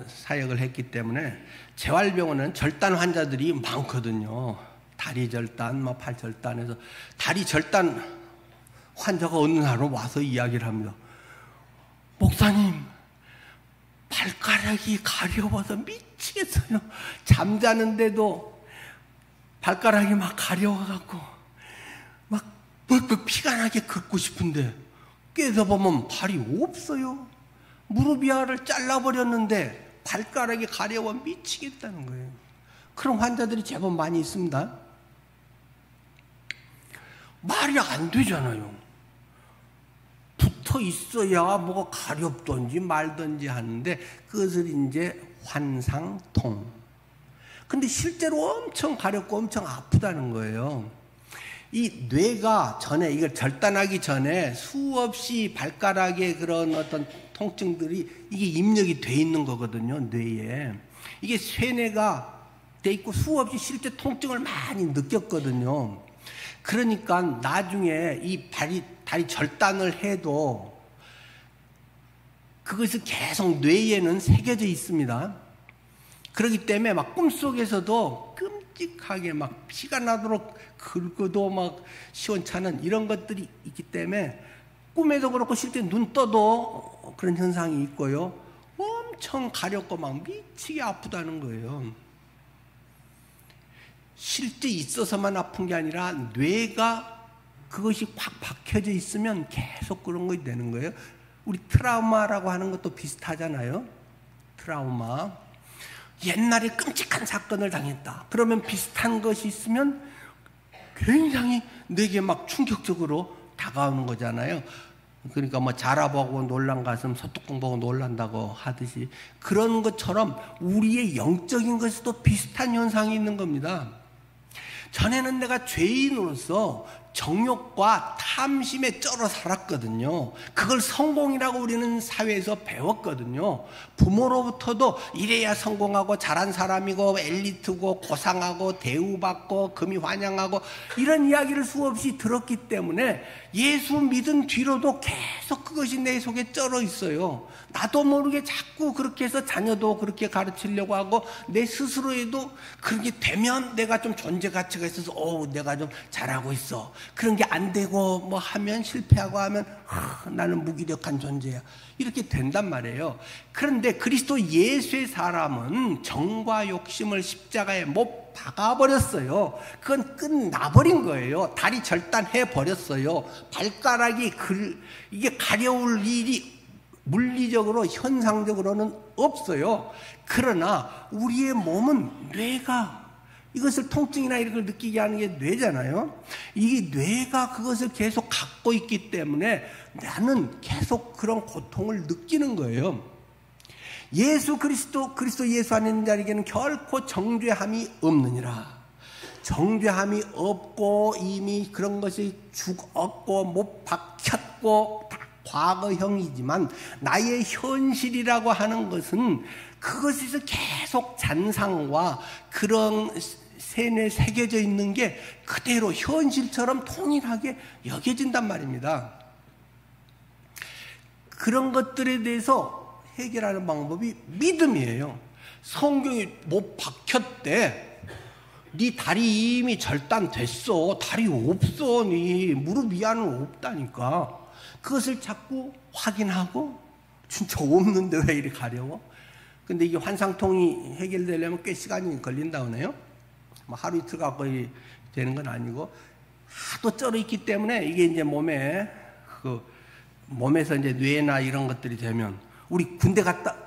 사역을 했기 때문에 재활병원은 절단 환자들이 많거든요. 다리 절단, 팔 절단해서 다리 절단 환자가 어느 날은 와서 이야기를 합니다. 목사님, 발가락이 가려워서 미치겠어요. 잠자는데도 발가락이 막 가려워갖고 막 피가 나게 걷고 싶은데 깨서 보면 발이 없어요. 무릎 위아를 잘라버렸는데 발가락이 가려워 미치겠다는 거예요. 그런 환자들이 제법 많이 있습니다. 말이 안 되잖아요. 붙어 있어야 뭐가 가렵든지 말든지 하는데 그것을 이제 환상통. 근데 실제로 엄청 가렵고 엄청 아프다는 거예요. 이 뇌가 전에 이걸 절단하기 전에 수없이 발가락에 그런 어떤 통증들이 이게 입력이 돼 있는 거거든요. 뇌에 이게 쇠뇌가 돼 있고 수없이 실제 통증을 많이 느꼈거든요. 그러니까 나중에 이 다리 절단을 해도 그것이 계속 뇌에는 새겨져 있습니다. 그렇기 때문에 막 꿈속에서도 끔찍하게 막 피가 나도록 긁어도 막 시원찮은 이런 것들이 있기 때문에 꿈에도 그렇고 실제 눈 떠도 그런 현상이 있고요. 엄청 가렵고 막 미치게 아프다는 거예요. 실제 있어서만 아픈 게 아니라 뇌가 그것이 확 박혀져 있으면 계속 그런 것이 되는 거예요. 우리 트라우마라고 하는 것도 비슷하잖아요. 트라우마. 옛날에 끔찍한 사건을 당했다. 그러면 비슷한 것이 있으면 굉장히 내게 막 충격적으로 다가오는 거잖아요. 그러니까 뭐 자라보고 놀란 가슴 소뚜껑 보고 놀란다고 하듯이 그런 것처럼 우리의 영적인 것에도 비슷한 현상이 있는 겁니다. 전에는 내가 죄인으로서 정욕과 탐심에 쩔어 살았거든요. 그걸 성공이라고 우리는 사회에서 배웠거든요. 부모로부터도 이래야 성공하고 잘한 사람이고 엘리트고 고상하고 대우받고 금이 환영하고 이런 이야기를 수없이 들었기 때문에 예수 믿은 뒤로도 계속 그것이 내 속에 쩔어 있어요. 나도 모르게 자꾸 그렇게 해서 자녀도 그렇게 가르치려고 하고 내 스스로에도 그렇게 되면 내가 좀 존재 가치가 있어서 내가 좀 잘하고 있어. 그런 게 안 되고 뭐 하면 실패하고 하면 나는 무기력한 존재야. 이렇게 된단 말이에요. 그런데 그리스도 예수의 사람은 정과 욕심을 십자가에 못 박아버렸어요. 그건 끝나버린 거예요. 다리 절단해 버렸어요. 발가락이 이게 가려울 일이 물리적으로 현상적으로는 없어요. 그러나 우리의 몸은 뇌가 이것을 통증이나 이런 걸 느끼게 하는 게 뇌잖아요. 이 뇌가 그것을 계속 갖고 있기 때문에 나는 계속 그런 고통을 느끼는 거예요. 예수 그리스도 예수 안에 있는 자에게는 결코 정죄함이 없느니라. 정죄함이 없고 이미 그런 것이 죽었고 못 박혔고 다 과거형이지만 나의 현실이라고 하는 것은 그것에서 계속 잔상과 그런 세뇌에 새겨져 있는 게 그대로 현실처럼 통일하게 여겨진단 말입니다. 그런 것들에 대해서 해결하는 방법이 믿음이에요. 성경이 못 박혔대. 네 다리 이미 절단됐어. 다리 없어. 네 무릎 위안은 없다니까. 그것을 자꾸 확인하고 진짜 없는데 왜 이리 가려워? 근데 이게 환상통이 해결되려면 꽤 시간이 걸린다고 하네요. 뭐 하루 이틀 갖고 되는 건 아니고 하도 쩔어 있기 때문에 이게 이제 몸에서 이제 뇌나 이런 것들이 되면 우리 군대 가서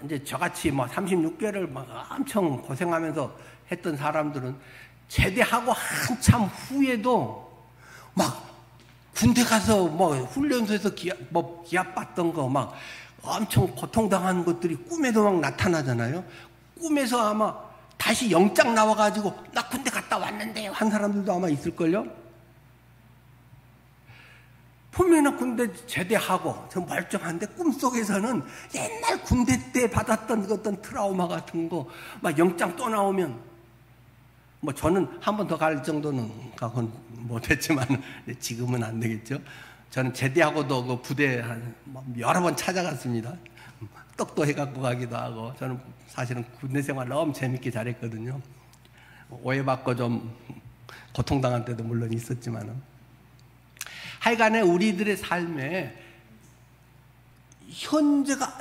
이제 저같이 뭐 36개월을 막 엄청 고생하면서 했던 사람들은 제대하고 한참 후에도 막 군대 가서 뭐 훈련소에서 기합받던 거 막 엄청 고통당하는 것들이 꿈에도 막 나타나잖아요. 꿈에서 아마 다시 영장 나와가지고 나 군대 갔다 왔는데 한 사람들도 아마 있을걸요. 분명히 군대 제대하고 저 멀쩡한데 꿈속에서는 옛날 군대 때 받았던 어떤 트라우마 같은 거 막 영장 또 나오면 뭐 저는 한 번 더 갈 정도는 가곤 못했지만 지금은 안 되겠죠. 저는 제대하고도 그 부대 여러 번 찾아갔습니다. 떡도 해갖고 가기도 하고. 저는 사실은 군대 생활 너무 재밌게 잘했거든요. 오해받고 좀 고통당한 때도 물론 있었지만은. 하여간에 우리들의 삶에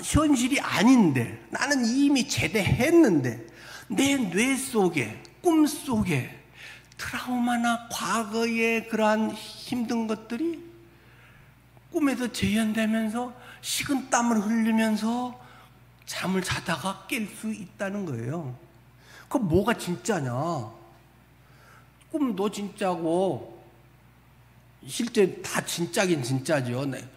현실이 아닌데 나는 이미 제대했는데 내 뇌 속에 꿈 속에 트라우마나 과거의 그러한 힘든 것들이 꿈에서 재현되면서 식은땀을 흘리면서 잠을 자다가 깰 수 있다는 거예요. 그럼 뭐가 진짜냐? 꿈도 진짜고 실제 다 진짜긴 진짜죠. 네.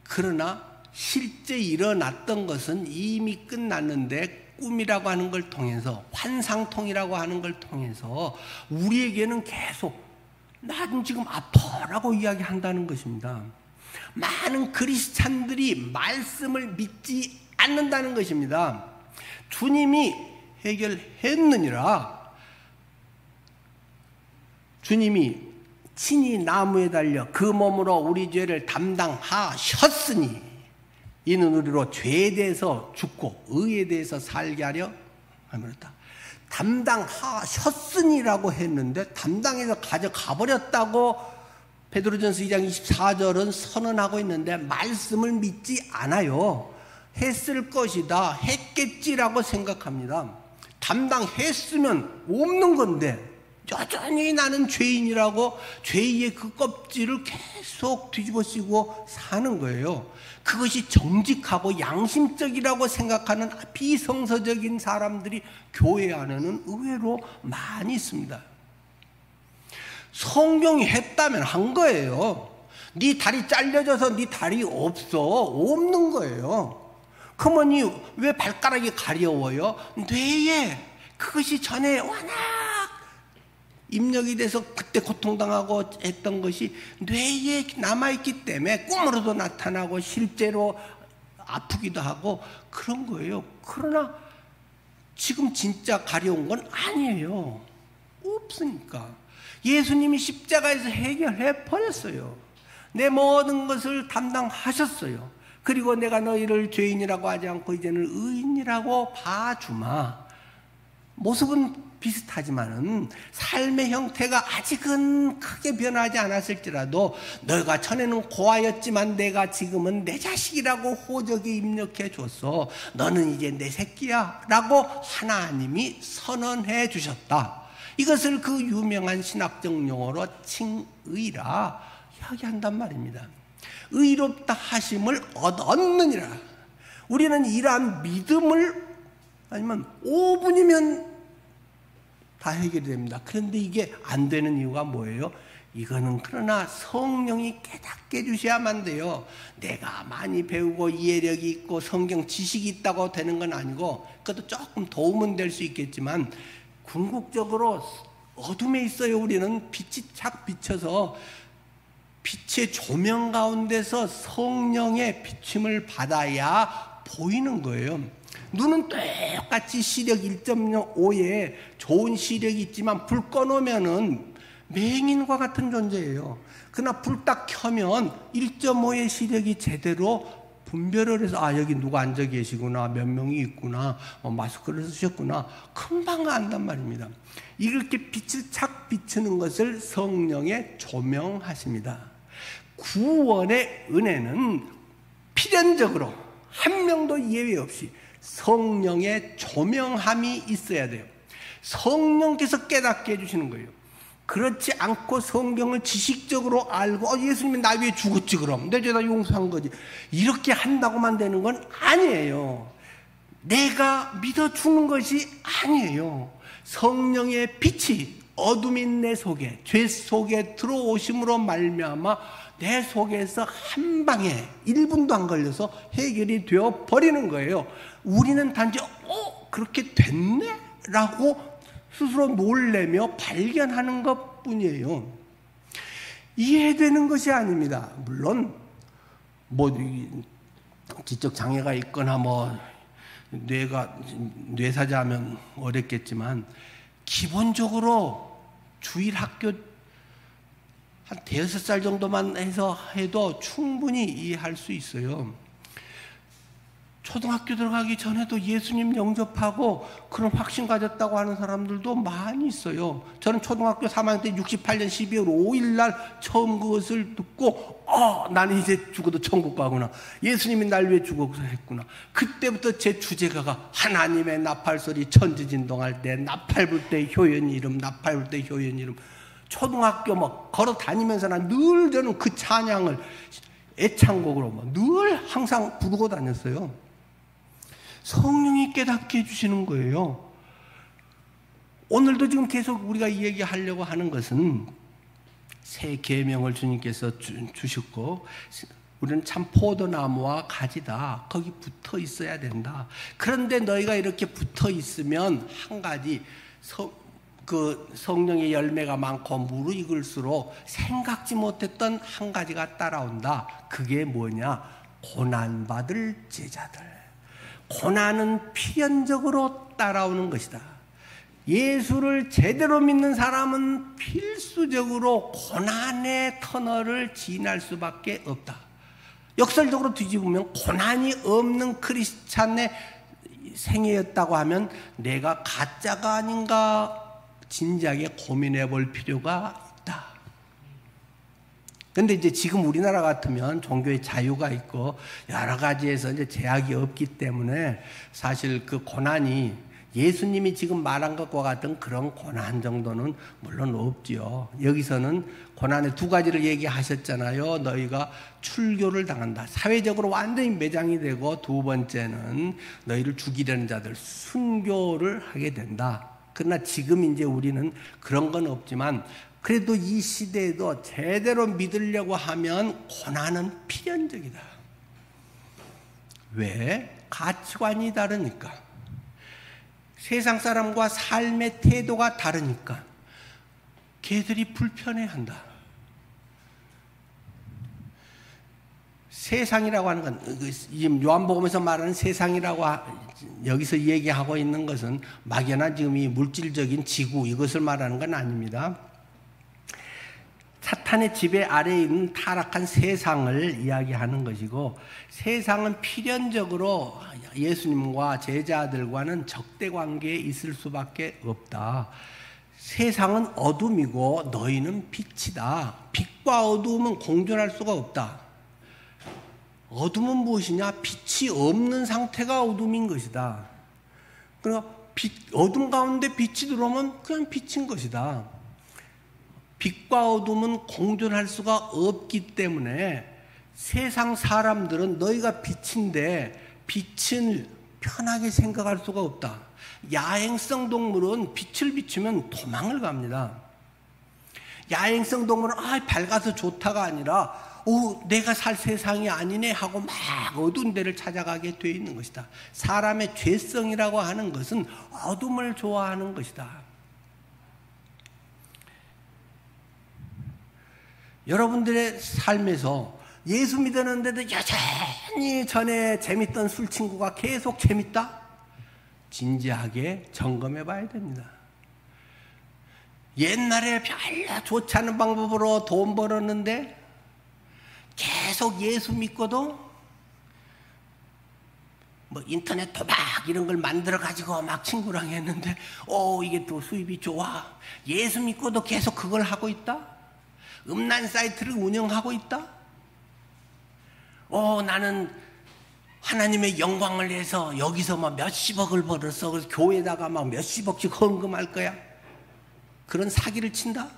그러나 실제 일어났던 것은 이미 끝났는데 꿈이라고 하는 걸 통해서 환상통이라고 하는 걸 통해서 우리에게는 계속 나는 지금 아파라고 이야기한다는 것입니다. 많은 크리스찬들이 말씀을 믿지 않는다는 것입니다. 주님이 해결했느니라. 주님이 친히 나무에 달려 그 몸으로 우리 죄를 담당하셨으니 이는 우리로 죄에 대해서 죽고 의에 대해서 살게 하려 함이었다. 담당하셨으니라고 했는데 담당해서 가져가버렸다고 베드로전서 2장 24절은 선언하고 있는데 말씀을 믿지 않아요. 했을 것이다, 했겠지라고 생각합니다. 담당했으면 없는 건데 여전히 나는 죄인이라고 죄의 그 껍질을 계속 뒤집어쓰고 사는 거예요. 그것이 정직하고 양심적이라고 생각하는 비성서적인 사람들이 교회 안에는 의외로 많이 있습니다. 성경이 했다면 한 거예요. 네 다리 잘려져서 네 다리 없는 거예요. 그러면 왜 발가락이 가려워요? 뇌에 그것이 전에 워낙 입력이 돼서 그때 고통당하고 했던 것이 뇌에 남아있기 때문에 꿈으로도 나타나고 실제로 아프기도 하고 그런 거예요. 그러나 지금 진짜 가려운 건 아니에요. 없으니까. 예수님이 십자가에서 해결해 버렸어요. 내 모든 것을 담당하셨어요. 그리고 내가 너희를 죄인이라고 하지 않고 이제는 의인이라고 봐주마. 모습은 비슷하지만은 삶의 형태가 아직은 크게 변하지 않았을지라도 너가 전에는 고아였지만 내가 지금은 내 자식이라고 호적에 입력해 줬어. 너는 이제 내 새끼야 라고 하나님이 선언해 주셨다. 이것을 그 유명한 신학적 용어로 칭의라 이야기한단 말입니다. 의롭다 하심을 얻었느니라. 우리는 이러한 믿음을 아니면 5분이면 다 해결이 됩니다. 그런데 이게 안 되는 이유가 뭐예요? 이거는 그러나 성령이 깨닫게 해주셔야만 돼요. 내가 많이 배우고 이해력이 있고 성경 지식이 있다고 되는 건 아니고 그것도 조금 도움은 될 수 있겠지만 궁극적으로 어둠에 있어요. 우리는 빛이 착 비쳐서 빛의 조명 가운데서 성령의 비침을 받아야 보이는 거예요. 눈은 똑같이 시력 1.5에 좋은 시력이 있지만 불 꺼놓으면은 맹인과 같은 존재예요. 그러나 불 딱 켜면 1.5의 시력이 제대로 분별을 해서 여기 누가 앉아 계시구나, 몇 명이 있구나, 마스크를 쓰셨구나 금방 안단 말입니다. 이렇게 빛을 착 비추는 것을 성령의 조명하십니다. 구원의 은혜는 필연적으로 한 명도 예외 없이 성령의 조명함이 있어야 돼요. 성령께서 깨닫게 해주시는 거예요. 그렇지 않고 성경을 지식적으로 알고 예수님이 나 위해 죽었지 그럼 내 죄다 용서한 거지 이렇게 한다고만 되는 건 아니에요. 내가 믿어 죽는 것이 아니에요. 성령의 빛이 어둠인 내 속에 죄 속에 들어오심으로 말미암아 내 속에서 한 방에 1분도 안 걸려서 해결이 되어 버리는 거예요. 우리는 단지 그렇게 됐네? 라고 스스로 놀래며 발견하는 것뿐이에요. 이해되는 것이 아닙니다. 물론 뭐 지적 장애가 있거나 뭐 뇌사자하면 어렵겠지만 기본적으로 주일 학교 한 대여섯 살 정도만 해도 충분히 이해할 수 있어요. 초등학교 들어가기 전에도 예수님 영접하고 그런 확신 가졌다고 하는 사람들도 많이 있어요. 저는 초등학교 3학년 때 68년 12월 5일 날 처음 그것을 듣고 나는 이제 죽어도 천국 가구나. 예수님이 날 위해 죽어서 했구나. 그때부터 제 주제가가 하나님의 나팔소리 천지진동할 때 나팔 불 때 효연 이름 나팔 불 때 효연 이름. 초등학교 막 걸어 다니면서나 늘 저는 그 찬양을 애창곡으로 늘 항상 부르고 다녔어요. 성령이 깨닫게 해주시는 거예요. 오늘도 지금 계속 우리가 얘기하려고 하는 것은 새 계명을 주님께서 주셨고 우리는 참 포도나무와 가지다. 거기 붙어 있어야 된다. 그런데 너희가 이렇게 붙어 있으면 한 가지 그 성령의 열매가 많고 무르익을수록 생각지 못했던 한 가지가 따라온다. 그게 뭐냐? 고난받을 제자들. 고난은 필연적으로 따라오는 것이다. 예수를 제대로 믿는 사람은 필수적으로 고난의 터널을 지날 수밖에 없다. 역설적으로 뒤집으면 고난이 없는 크리스찬의 생애였다고 하면 내가 가짜가 아닌가 진지하게 고민해 볼 필요가 있다. 근데 이제 지금 우리나라 같으면 종교의 자유가 있고 여러 가지에서 이제 제약이 없기 때문에 사실 그 고난이 예수님이 지금 말한 것과 같은 그런 고난 정도는 물론 없지요. 여기서는 고난의 두 가지를 얘기하셨잖아요. 너희가 출교를 당한다. 사회적으로 완전히 매장이 되고 두 번째는 너희를 죽이려는 자들 순교를 하게 된다. 그러나 지금 이제 우리는 그런 건 없지만 그래도 이 시대에도 제대로 믿으려고 하면 고난은 필연적이다. 왜? 가치관이 다르니까. 세상 사람과 삶의 태도가 다르니까 걔들이 불편해한다. 세상이라고 하는 건 요한복음에서 말하는 세상이라고 여기서 얘기하고 있는 것은 막연한 지금 이 물질적인 지구 이것을 말하는 건 아닙니다. 사탄의 지배 아래에 있는 타락한 세상을 이야기하는 것이고 세상은 필연적으로 예수님과 제자들과는 적대 관계에 있을 수밖에 없다. 세상은 어둠이고 너희는 빛이다. 빛과 어둠은 공존할 수가 없다. 어둠은 무엇이냐? 빛이 없는 상태가 어둠인 것이다. 그러니까 어둠 가운데 빛이 들어오면 그냥 빛인 것이다. 빛과 어둠은 공존할 수가 없기 때문에 세상 사람들은 너희가 빛인데 빛을 편하게 생각할 수가 없다. 야행성 동물은 빛을 비추면 도망을 갑니다. 야행성 동물은 밝아서 좋다가 아니라 내가 살 세상이 아니네 하고 막 어두운 데를 찾아가게 되어 있는 것이다. 사람의 죄성이라고 하는 것은 어둠을 좋아하는 것이다. 여러분들의 삶에서 예수 믿었는데도 여전히 전에 재밌던 술 친구가 계속 재밌다? 진지하게 점검해 봐야 됩니다. 옛날에 별로 좋지 않은 방법으로 돈 벌었는데 계속 예수 믿고도 뭐 인터넷 도박 이런 걸 만들어 가지고 막 친구랑 했는데 이게 또 수입이 좋아. 예수 믿고도 계속 그걸 하고 있다? 음란 사이트를 운영하고 있다? 나는 하나님의 영광을 위해서 여기서 막 몇십억을 벌었어. 그래서 교회에다가 막 몇십억씩 헌금할 거야. 그런 사기를 친다?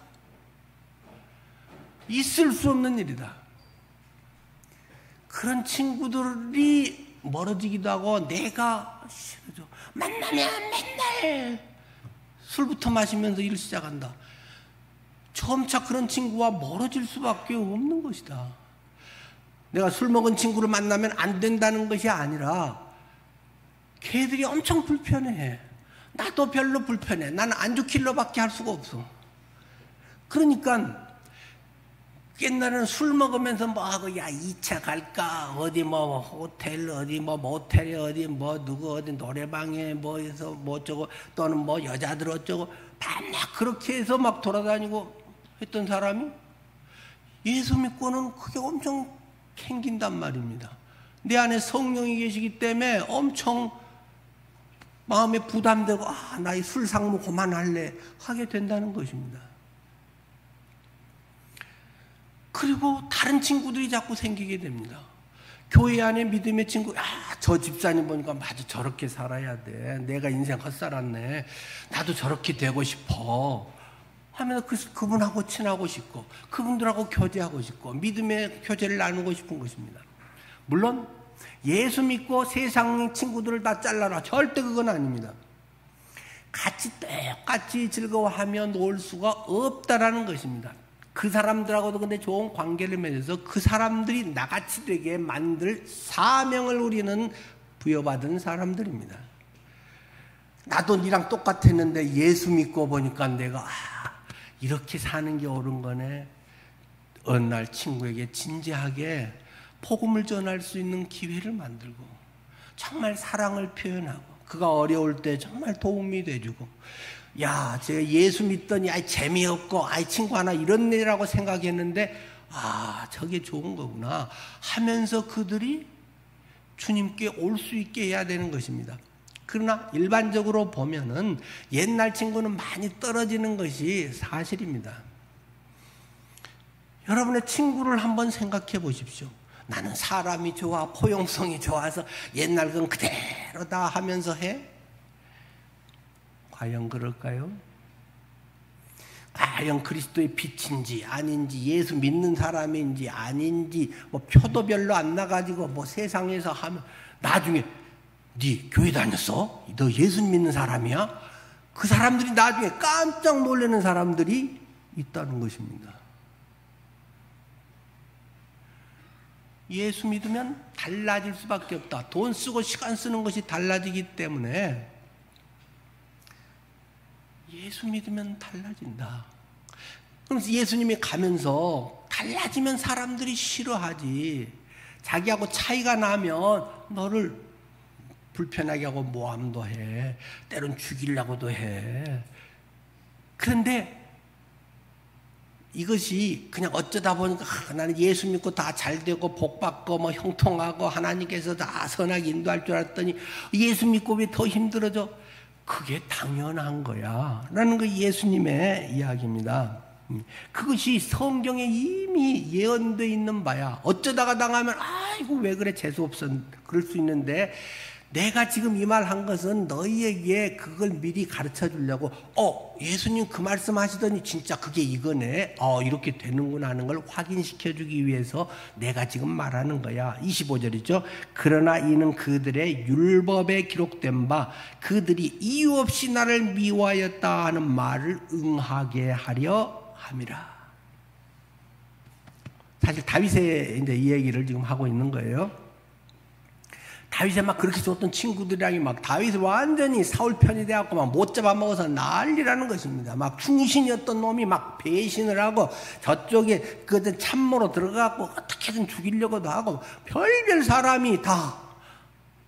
있을 수 없는 일이다. 그런 친구들이 멀어지기도 하고 내가 싫어져. 만나면 맨날 술부터 마시면서 일을 시작한다. 점차 그런 친구와 멀어질 수밖에 없는 것이다. 내가 술 먹은 친구를 만나면 안 된다는 것이 아니라 걔들이 엄청 불편해. 나도 별로 불편해. 나는 안주 킬러밖에 할 수가 없어. 그러니까 옛날에는 술 먹으면서 뭐 하고, 야, 2차 갈까? 어디 뭐 호텔, 어디 뭐 모텔에, 어디 뭐 누구 어디 노래방에 뭐 해서 뭐 어쩌고, 또는 뭐 여자들 어쩌고, 밤낮 그렇게 해서 막 돌아다니고 했던 사람이 예수 믿고는 그게 엄청 캥긴단 말입니다. 내 안에 성령이 계시기 때문에 엄청 마음에 부담되고, 아, 나 이 술 상무 그만할래 하게 된다는 것입니다. 그리고 다른 친구들이 자꾸 생기게 됩니다. 교회 안에 믿음의 친구, 아, 저 집사님 보니까 맞아, 저렇게 살아야 돼. 내가 인생 헛살았네. 나도 저렇게 되고 싶어. 하면서 그분하고 친하고 싶고, 그분들하고 교제하고 싶고, 믿음의 교제를 나누고 싶은 것입니다. 물론 예수 믿고 세상 친구들을 다 잘라라, 절대 그건 아닙니다. 같이 똑같이 즐거워하며 놀 수가 없다라는 것입니다. 그 사람들하고도 근데 좋은 관계를 맺어서 그 사람들이 나같이 되게 만들 사명을 우리는 부여받은 사람들입니다. 나도 니랑 똑같았는데 예수 믿고 보니까 내가 이렇게 사는 게 옳은 거네. 어느 날 친구에게 진지하게 복음을 전할 수 있는 기회를 만들고, 정말 사랑을 표현하고, 그가 어려울 때 정말 도움이 돼주고, 야, 제가 예수 믿더니 아이 재미없고 아이 친구 하나 이런 애라고 생각했는데, 아, 저게 좋은 거구나 하면서 그들이 주님께 올 수 있게 해야 되는 것입니다. 그러나 일반적으로 보면은 옛날 친구는 많이 떨어지는 것이 사실입니다. 여러분의 친구를 한번 생각해 보십시오. 나는 사람이 좋아, 포용성이 좋아서 옛날 건 그대로다 하면서 해? 과연 그럴까요? 과연 그리스도의 빛인지 아닌지, 예수 믿는 사람인지 아닌지, 뭐 표도 별로 안 나가지고 뭐 세상에서 하면 나중에 네 교회 다녔어? 너 예수 믿는 사람이야? 그 사람들이 나중에 깜짝 놀라는 사람들이 있다는 것입니다. 예수 믿으면 달라질 수밖에 없다. 돈 쓰고 시간 쓰는 것이 달라지기 때문에 예수 믿으면 달라진다. 그래서 예수님이 가면서 달라지면 사람들이 싫어하지. 자기하고 차이가 나면 너를 불편하게 하고 모함도 해. 때론 죽이려고도 해. 그런데 이것이 그냥 어쩌다 보니까 나는 예수 믿고 다 잘되고 복받고 뭐 형통하고 하나님께서 다 선하게 인도할 줄 알았더니 예수 믿고 왜 더 힘들어져? 그게 당연한 거야 라는 거 예수님의 이야기입니다. 그것이 성경에 이미 예언되어 있는 바야. 어쩌다가 당하면 아이고 왜 그래 재수없어 그럴 수 있는데, 내가 지금 이 말 한 것은 너희에게 그걸 미리 가르쳐 주려고, 예수님 그 말씀 하시더니 진짜 그게 이거네, 이렇게 되는구나 하는 걸 확인시켜 주기 위해서 내가 지금 말하는 거야. 25절이죠. 그러나 이는 그들의 율법에 기록된 바 그들이 이유 없이 나를 미워하였다 하는 말을 응하게 하려 함이라. 사실 다윗의 이제 이 얘기를 지금 하고 있는 거예요. 다윗이 막 그렇게 좋던 친구들이랑 막 다윗이 완전히 사울 편이 돼갖고 막 못 잡아먹어서 난리라는 것입니다. 막 충신이었던 놈이 막 배신을 하고 저쪽에 그 참모로 들어가갖고 어떻게든 죽이려고도 하고 별별 사람이 다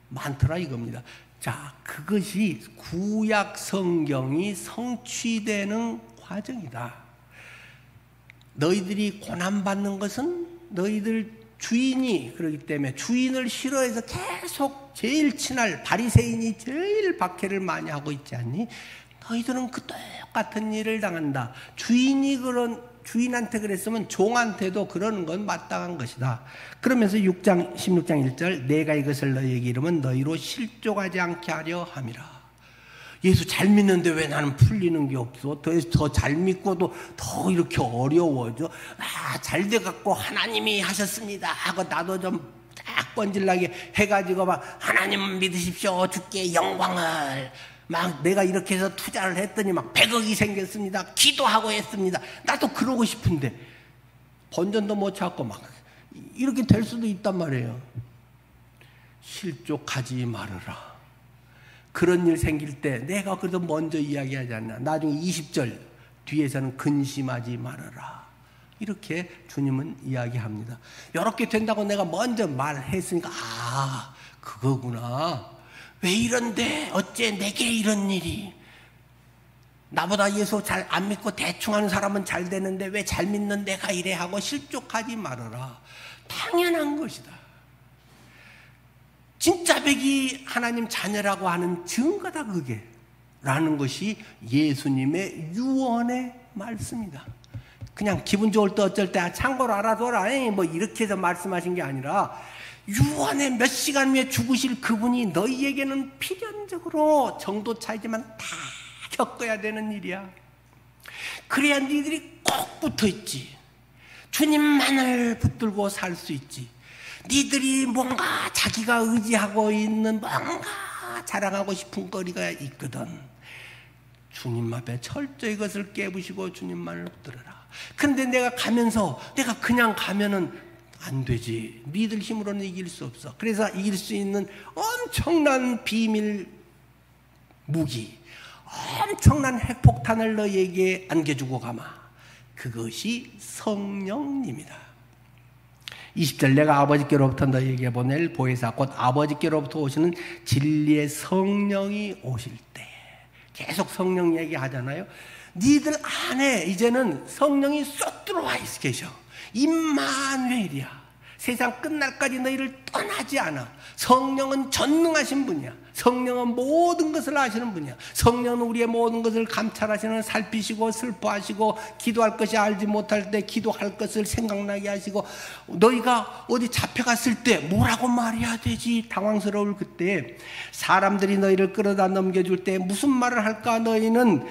많더라 이겁니다. 자, 그것이 구약 성경이 성취되는 과정이다. 너희들이 고난받는 것은 너희들 주인이 그러기 때문에 주인을 싫어해서 계속 제일 친할 바리새인이 제일 박해를 많이 하고 있지 않니? 너희들은 그 똑같은 일을 당한다. 주인한테 그랬으면 종한테도 그러는 건 마땅한 것이다. 그러면서 16장 1절 내가 이것을 너희에게 이르면 너희로 실족하지 않게 하려 함이라. 예수 잘 믿는데 왜 나는 풀리는 게 없어? 더 잘 믿고도 더 이렇게 어려워져? 잘 돼갖고 하나님이 하셨습니다 하고 나도 좀 딱 번질나게 해가지고 막 하나님 믿으십시오 주께 영광을 막 내가 이렇게 해서 투자를 했더니 막 100억이 생겼습니다. 기도하고 했습니다. 나도 그러고 싶은데 본전도 못 찾고 막 이렇게 될 수도 있단 말이에요. 실족하지 말아라. 그런 일 생길 때 내가 그래도 먼저 이야기하지 않나. 나중에 20절 뒤에서는 근심하지 말아라 이렇게 주님은 이야기합니다. 이렇게 된다고 내가 먼저 말했으니까 그거구나. 왜 이런데 어째 내게 이런 일이. 나보다 예수 잘 안 믿고 대충 하는 사람은 잘 되는데 왜 잘 믿는 내가 이래 하고 실족하지 말아라. 당연한 것이다. 진짜 백이 하나님 자녀라고 하는 증거다 그게. 라는 것이 예수님의 유언의 말씀이다. 그냥 기분 좋을 때 어쩔 때 참고로 알아둬라 뭐 이렇게 해서 말씀하신 게 아니라 유언에 몇 시간 후에 죽으실 그분이 너희에게는 필연적으로 정도 차이지만 다 겪어야 되는 일이야. 그래야 니들이 꼭 붙어있지. 주님만을 붙들고 살 수 있지. 니들이 뭔가 자기가 의지하고 있는 뭔가 자랑하고 싶은 거리가 있거든. 주님 앞에 철저히 그것을 깨부시고 주님만을 붙들어라. 근데 내가 가면서 내가 그냥 가면은 안 되지. 니들 힘으로는 이길 수 없어. 그래서 이길 수 있는 엄청난 비밀 무기, 엄청난 핵폭탄을 너희에게 안겨주고 가마. 그것이 성령님이다. 20절 내가 아버지께로부터 너희에게 보낼 보혜사 곧 아버지께로부터 오시는 진리의 성령이 오실 때. 계속 성령 얘기하잖아요. 니들 안에 이제는 성령이 쏙 들어와 계셔. 임마누엘이야. 세상 끝날까지 너희를 떠나지 않아. 성령은 전능하신 분이야. 성령은 모든 것을 아시는 분이야. 성령은 우리의 모든 것을 감찰하시는, 살피시고 슬퍼하시고 기도할 것이 알지 못할 때 기도할 것을 생각나게 하시고, 너희가 어디 잡혀갔을 때 뭐라고 말해야 되지 당황스러울 그때 사람들이 너희를 끌어다 넘겨줄 때 무슨 말을 할까 너희는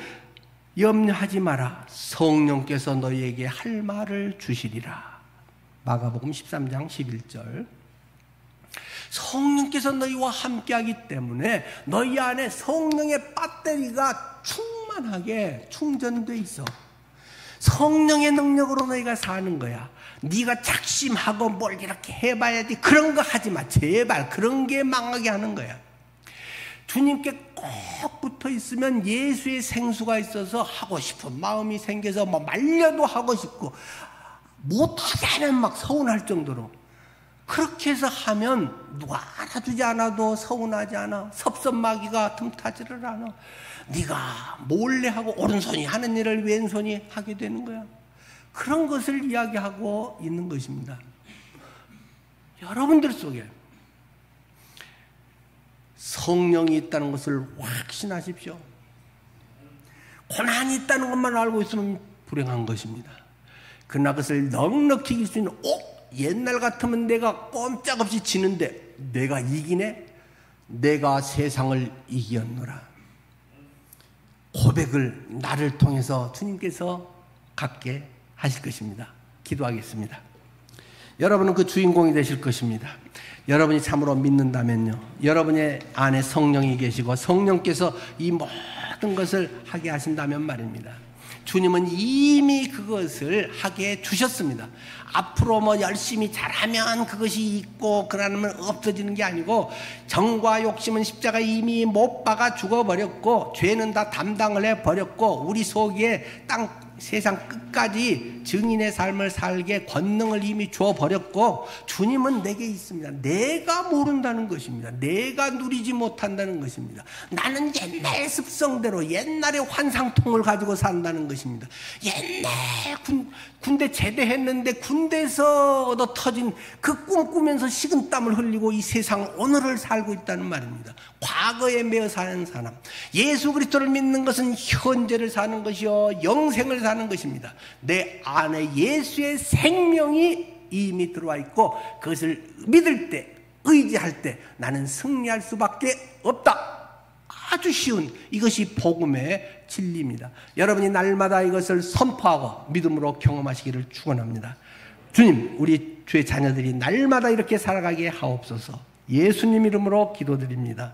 염려하지 마라. 성령께서 너희에게 할 말을 주시리라. 마가복음 13장 11절. 성령께서 너희와 함께하기 때문에 너희 안에 성령의 배터리가 충만하게 충전돼 있어. 성령의 능력으로 너희가 사는 거야. 네가 작심하고 뭘 이렇게 해봐야지 그런 거 하지 마. 제발. 그런 게 망하게 하는 거야. 주님께 꼭 붙어 있으면 예수의 생수가 있어서 하고 싶은 마음이 생겨서 뭐 말려도 하고 싶고 못하게 하면 막 서운할 정도로. 그렇게 해서 하면 누가 알아주지 않아도 서운하지 않아. 섭섭마귀가 틈타지를 않아. 네가 몰래 하고 오른손이 하는 일을 왼손이 하게 되는 거야. 그런 것을 이야기하고 있는 것입니다. 여러분들 속에 성령이 있다는 것을 확신하십시오. 고난이 있다는 것만 알고 있으면 불행한 것입니다. 그러나 그것을 넉넉히 이길 수 있는 옛날 같으면 내가 꼼짝없이 지는데 내가 이기네? 내가 세상을 이겼노라. 고백을 나를 통해서 주님께서 갖게 하실 것입니다. 기도하겠습니다. 여러분은 그 주인공이 되실 것입니다. 여러분이 참으로 믿는다면요, 여러분의 안에 성령이 계시고 성령께서 이 모든 것을 하게 하신다면 말입니다. 주님은 이미 그것을 하게 주셨습니다. 앞으로 뭐 열심히 잘하면 그것이 있고 그러면 없어지는 게 아니고, 정과 욕심은 십자가에 이미 못 박아 죽어버렸고 죄는 다 담당을 해버렸고 우리 속에 세상 끝까지 증인의 삶을 살게 권능을 이미 줘버렸고, 주님은 내게 있습니다. 내가 모른다는 것입니다. 내가 누리지 못한다는 것입니다. 나는 옛날 습성대로 옛날의 환상통을 가지고 산다는 것입니다. 옛날 군대 제대했는데 군대에서 얻어 터진 그 꿈 꾸면서 식은땀을 흘리고 이 세상 오늘을 살고 있다는 말입니다. 과거에 매여 사는 사람. 예수 그리스도를 믿는 것은 현재를 사는 것이요 영생을 사는 것입니다. 내 안에 예수의 생명이 이미 들어와 있고 그것을 믿을 때, 의지할 때 나는 승리할 수밖에 없다. 아주 쉬운 이것이 복음의 진리입니다. 여러분이 날마다 이것을 선포하고 믿음으로 경험하시기를 축원합니다. 주님, 우리 주의 자녀들이 날마다 이렇게 살아가게 하옵소서. 예수님 이름으로 기도드립니다.